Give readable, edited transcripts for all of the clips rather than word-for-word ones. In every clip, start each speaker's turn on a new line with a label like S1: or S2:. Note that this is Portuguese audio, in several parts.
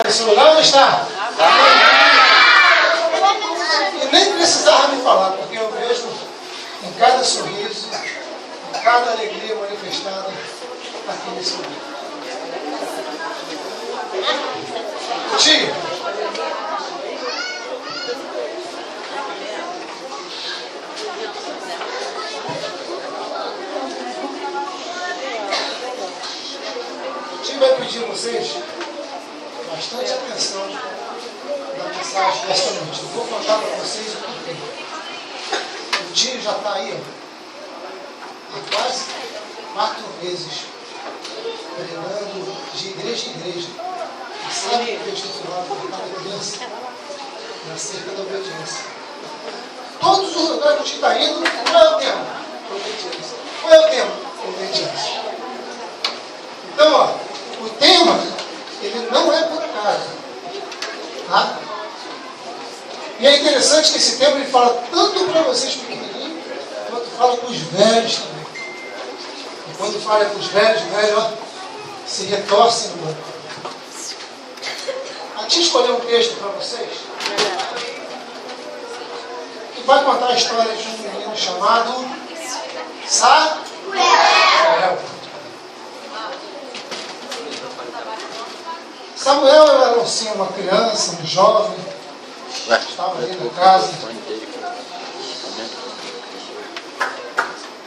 S1: Esse lugar onde está? E nem precisava me falar, porque eu vejo em cada sorriso, em cada alegria manifestada aqui nesse lugar. Tio, tio vai pedir a vocês bastante atenção na mensagem desta noite. Eu vou contar para vocês o porquê. O tio já está aí, ó, há quase 4 meses, pregando de igreja em igreja. E sabe o que eu estou falando por cada criança? Acerca da obediência. Todos os lugares que o tio está indo, qual é o tema? Obediência. Qual é o tema? Obediência. Então, ó, o tema, ele não é por acaso. Tá? E é interessante que esse tema ele fala tanto para vocês pequenininhos, quanto fala para os velhos também. E quando fala para os velhos, ó, se retorcem no banco. A tia escolheu um texto para vocês, que vai contar a história de um menino chamado Samuel. Samuel era assim, uma criança, um jovem, estava ali na casa.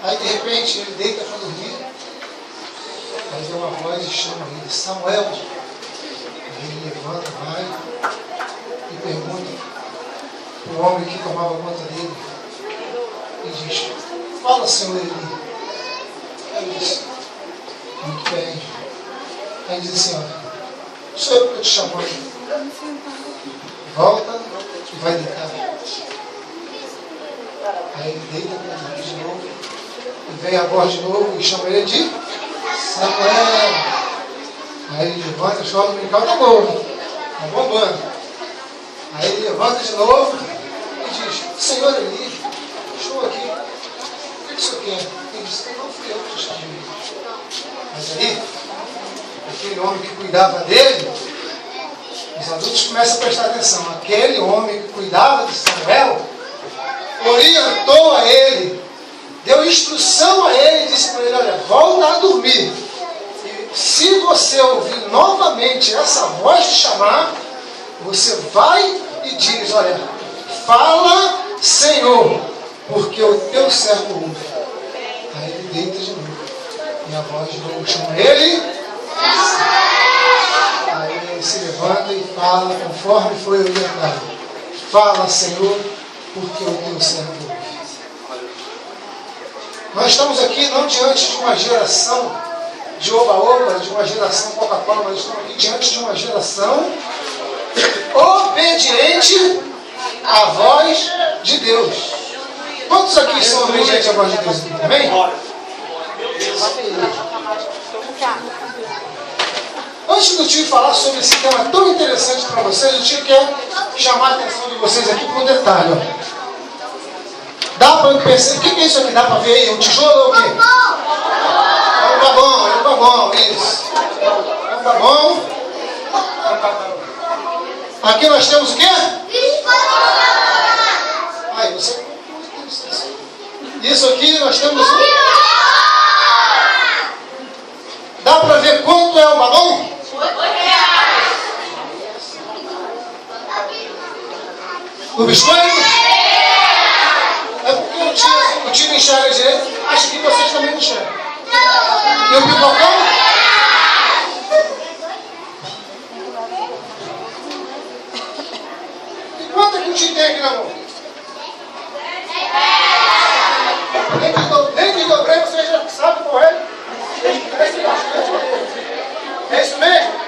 S1: Aí de repente ele deita para dormir, aí vem uma voz e chama ele, Samuel. Ele levanta, vai e pergunta para o homem que tomava conta dele e diz, fala, Senhor Eli. Aí diz, muito bem. Aí diz assim, olha, sou eu que estou te chamando. Volta e vai deitar. Aí ele deita para dormir de novo e vem a voz de novo e chama ele de Samuel. Aí ele levanta, chora, brincar, tá bom, tá bombando. Aí ele levanta de novo e diz, Senhor Eli, estou aqui, o que o senhor quer? Ele diz, não fui eu que te chamei. Mas aí, aquele homem que cuidava dele, os adultos começam a prestar atenção, aquele homem que cuidava de Samuel, orientou a ele, deu instrução a ele e disse para ele, olha, volta a dormir. Se você ouvir novamente essa voz te chamar, você vai e diz, olha, fala, Senhor, porque o teu servo ouve. Aí ele deita de novo. E a voz de novo chama ele. Aí ele se levanta e fala, conforme foi orientado. Fala, Senhor, porque o teu servo ouve. Nós estamos aqui não diante de uma geração de oba-oba, de uma geração Coca-Cola, mas estamos aqui diante de uma geração obediente à voz de Deus. Quantos aqui são obedientes à voz de Deus? Amém? Antes do tio falar sobre esse tema tão interessante para vocês, o tio quer chamar a atenção de vocês aqui para um detalhe. Ó. Dá para pensar, o que é isso aqui? Dá para ver aí? Um tijolo ou o quê? É um babão, isso. É um babão. Aqui nós temos o quê? Aí, você... Isso aqui nós temos um... Dá para ver quanto é o babão? O biscoito? É porque o tio enxerga direito, acho que vocês também não enxergam. E o pipocão? E quanto é que o tio tem aqui na mão? Nem que dobrei, você já sabe qual é? É isso mesmo?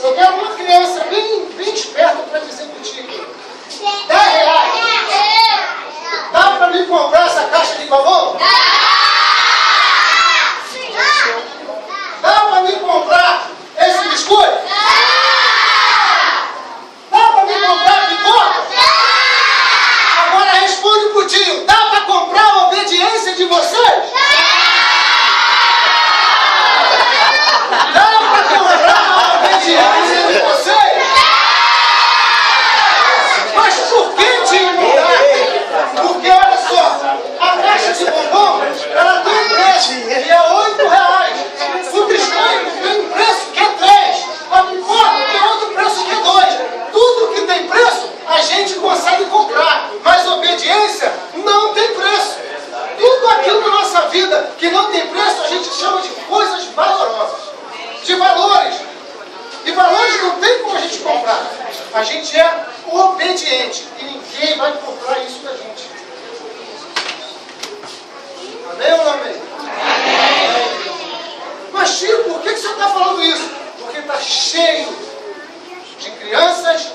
S1: Eu quero uma criança bem esperta para dizer contigo. 10 reais. Dá para me comprar essa caixa de babão? Dá para me comprar esse biscoito? Dá para me comprar pipoca? Agora responde pro tio. Dá para comprar a obediência de gente é obediente e ninguém vai comprar isso da gente. Amém ou não amém? Amém. Mas tio, por que você está falando isso? Porque está cheio de crianças